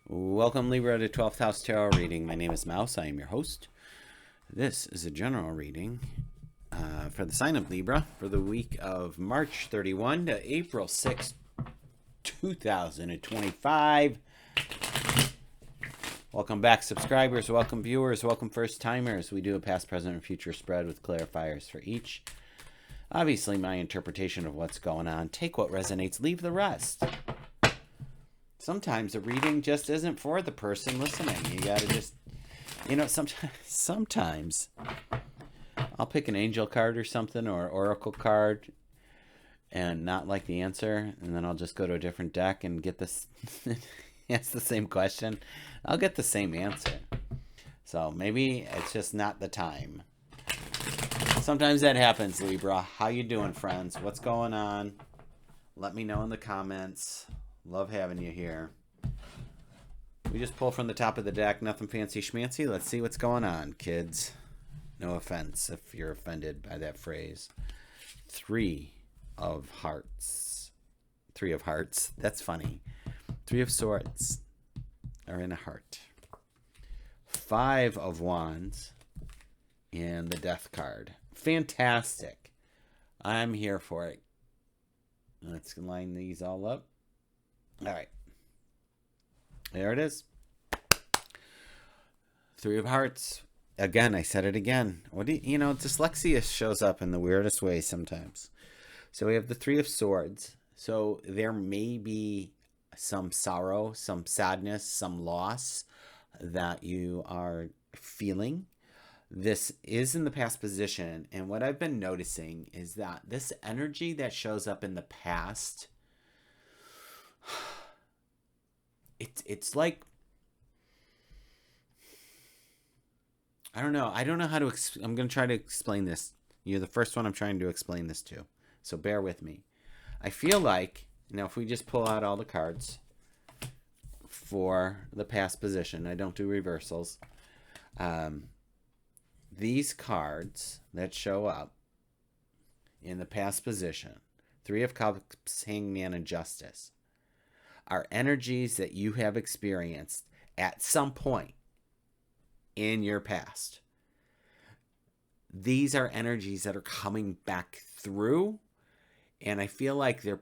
Welcome, Libra, to 12th House Tarot Reading. My name is Mouse. I am your host. This is a general reading for the sign of Libra for the week of March 31 to April 6, 2025. Welcome back, subscribers. Welcome, viewers. Welcome, first-timers. We do a past, present, and future spread with clarifiers for each. Obviously, my interpretation of what's going on. Take what resonates, leave the rest. Sometimes a reading just isn't for the person listening. You gotta just, sometimes I'll pick an angel card or something, or oracle card, and not like the answer, and then I'll just go to a different deck and get this, ask the same question. I'll get the same answer. So maybe it's just not the time. Sometimes that happens, Libra. How you doing, friends? What's going on? Let me know in the comments. Love having you here. We just pull from the top of the deck. Nothing fancy schmancy. Let's see what's going on, kids. No offense if you're offended by that phrase. Three of hearts. Three of hearts. That's funny. Three of swords are in a heart. Five of wands and the death card. Fantastic. I'm here for it. Let's line these all up. All right. There it is. Three of hearts. Again, I said it again. Dyslexia shows up in the weirdest way sometimes. So we have the three of swords. So there may be some sorrow, some sadness, some loss that you are feeling. This is in the past position. And what I've been noticing is that this energy that shows up in the past, it's like, I don't know how to I'm going to try to explain this. You're the first one I'm trying to explain this to, so bear with me. I feel like, now if we just pull out all the cards for the past position, I don't do reversals. These cards that show up in the past position, Three of Cups, Hangman, and Justice, are energies that you have experienced at some point in your past. These are energies that are coming back through, and I feel like they're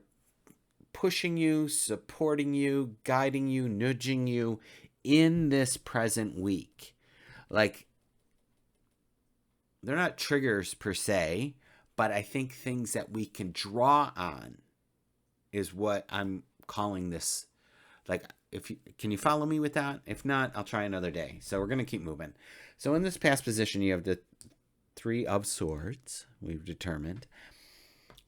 pushing you, supporting you, guiding you, nudging you in this present week. Like, they're not triggers per se, but I think things that we can draw on is what I'm calling this. Like, can you follow me with that? If not, I'll try another day. So we're going to keep moving. So in this past position, you have the Three of Swords, we've determined.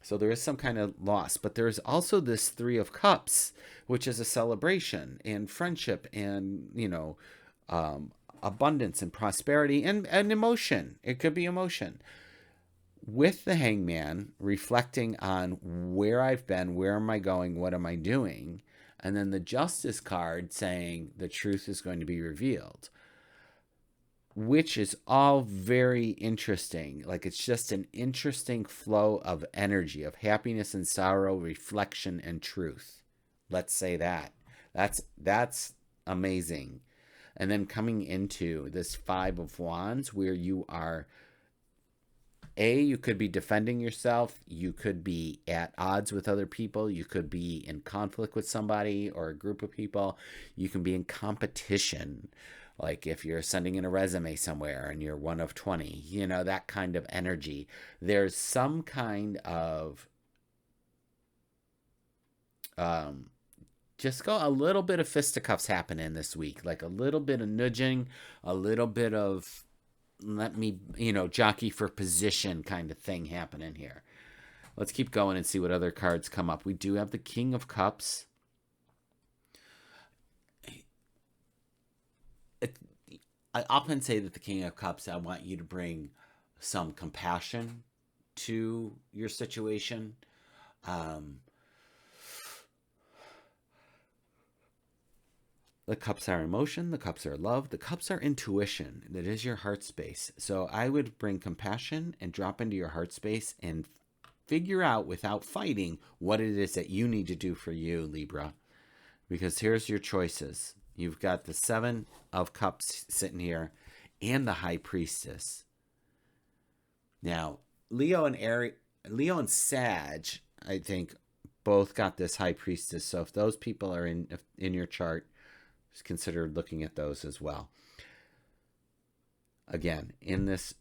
So there is some kind of loss, but there's also this Three of Cups, which is a celebration and friendship and, abundance and prosperity and emotion. It could be emotion. With the Hangman reflecting on where I've been, where am I going, what am I doing? And then the Justice card saying the truth is going to be revealed, which is all very interesting. Like, it's just an interesting flow of energy, of happiness and sorrow, reflection and truth. Let's say that. That's amazing. And then coming into this Five of Wands where you are, you could be defending yourself. You could be at odds with other people. You could be in conflict with somebody or a group of people. You can be in competition. Like if you're sending in a resume somewhere and you're one of 20, that kind of energy. There's some kind of, just go a little bit of fisticuffs happening this week. Like a little bit of nudging, a little bit of, let me, jockey for position kind of thing happening here. Let's keep going and see what other cards come up. We do have the King of Cups. I often say that the King of Cups, I want you to bring some compassion to your situation. The cups are emotion, the cups are love, the cups are intuition. That is your heart space. So I would bring compassion and drop into your heart space and figure out without fighting what it is that you need to do for you, Libra. Because here's your choices. You've got the Seven of Cups sitting here and the High Priestess. Now, Leo and Sag, I think, both got this High Priestess. So if those people are in your chart, just consider looking at those as well. Again, in this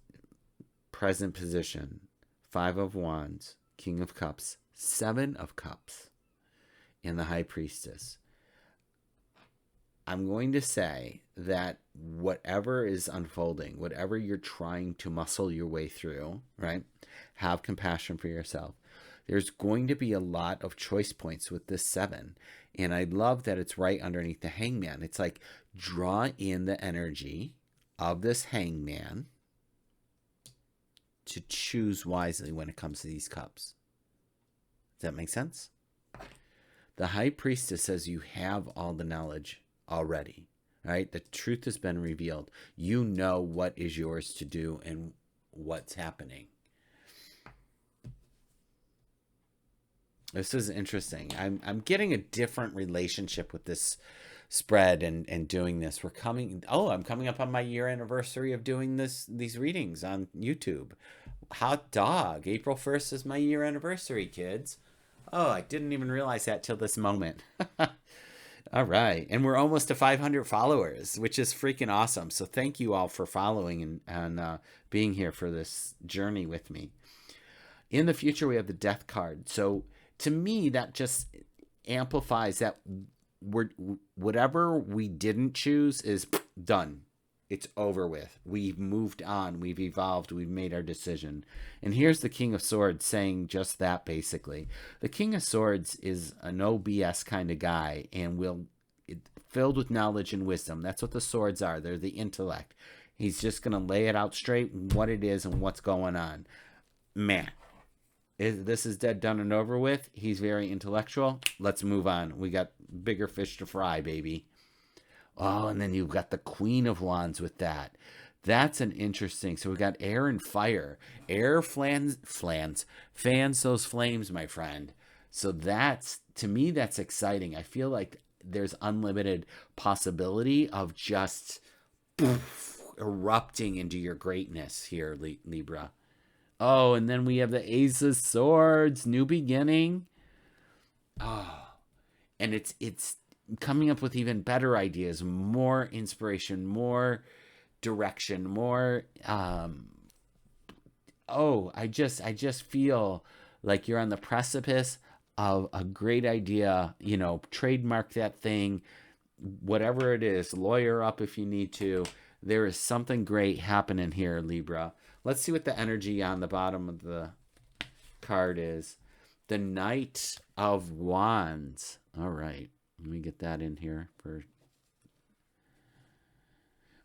present position, Five of Wands, King of Cups, Seven of Cups, and the High Priestess. I'm going to say that whatever is unfolding, whatever you're trying to muscle your way through, right? Have compassion for yourself. There's going to be a lot of choice points with this 7. And I love that it's right underneath the Hangman. It's like, draw in the energy of this Hangman to choose wisely when it comes to these cups. Does that make sense? The High Priestess says you have all the knowledge already, right? The truth has been revealed. You know what is yours to do and what's happening. This is interesting. I'm getting a different relationship with this spread and doing this. I'm coming up on my year anniversary of doing these readings on YouTube. Hot dog. April 1st is my year anniversary, kids. Oh, I didn't even realize that till this moment. All right. And we're almost to 500 followers, which is freaking awesome. So thank you all for following and being here for this journey with me. In the future, we have the Death card. So to me, that just amplifies that whatever we didn't choose is done. It's over with. We've moved on. We've evolved. We've made our decision. And here's the King of Swords saying just that, basically. The King of Swords is a no BS kind of guy and filled with knowledge and wisdom. That's what the swords are. They're the intellect. He's just going to lay it out straight, what it is and what's going on. Man, this is dead, done, and over with. He's very intellectual. Let's move on. We got bigger fish to fry, baby. Oh, and then you've got the Queen of Wands with that. That's an interesting. So we got air and fire. Air fans those flames, my friend. So to me, that's exciting. I feel like there's unlimited possibility of just erupting into your greatness here, Libra. Oh, and then we have the Ace of Swords, new beginning. Oh, and it's coming up with even better ideas, more inspiration, more direction, more I just feel like you're on the precipice of a great idea. Trademark that thing, whatever it is, lawyer up if you need to. There is something great happening here, Libra. Let's see what the energy on the bottom of the card is. The Knight of Wands. All right. Let me get that in here.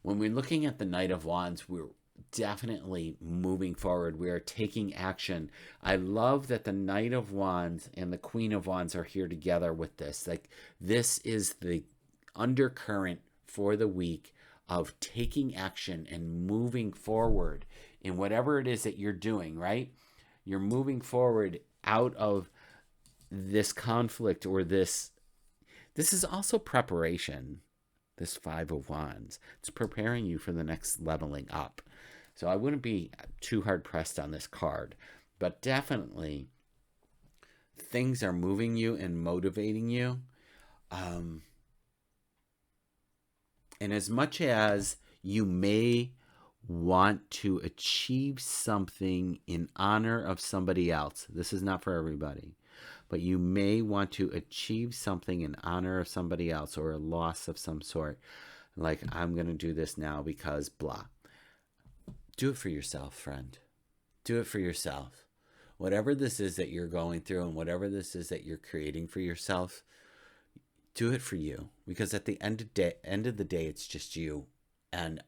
When we're looking at the Knight of Wands, we're definitely moving forward. We are taking action. I love that the Knight of Wands and the Queen of Wands are here together with this. Like, this is the undercurrent for the week of taking action and moving forward in whatever it is that you're doing, right? You're moving forward out of this conflict or this is also preparation, this Five of Wands. It's preparing you for the next leveling up. So I wouldn't be too hard pressed on this card, but definitely things are moving you and motivating you. And as much as you may want to achieve something in honor of somebody else, this is not for everybody. But you may want to achieve something in honor of somebody else or a loss of some sort. Like, I'm going to do this now because blah. Do it for yourself, friend. Do it for yourself. Whatever this is that you're going through and whatever this is that you're creating for yourself, do it for you. Because at the end of the day, it's just you. And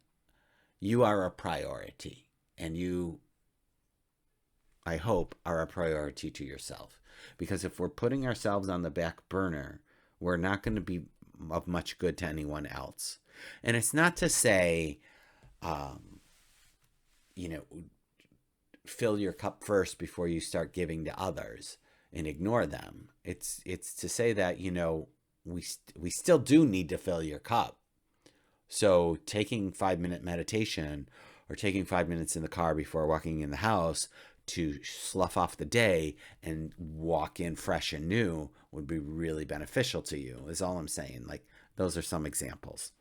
you are a priority. And you, I hope, are a priority to yourself. Because if we're putting ourselves on the back burner, we're not going to be of much good to anyone else. And it's not to say, fill your cup first before you start giving to others and ignore them. It's to say that, we still do need to fill your cup. So taking 5-minute meditation or taking 5 minutes in the car before walking in the house to slough off the day and walk in fresh and new would be really beneficial to you, is all I'm saying. Like, those are some examples.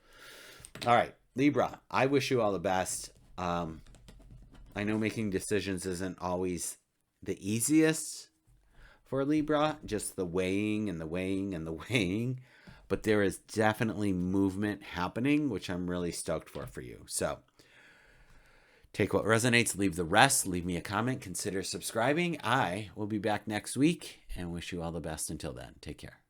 All right, Libra, I wish you all the best. I know making decisions isn't always the easiest for Libra, just the weighing and the weighing and the weighing. But there is definitely movement happening, which I'm really stoked for you. So take what resonates, leave the rest. Leave me a comment. Consider subscribing. I will be back next week and wish you all the best until then. Take care.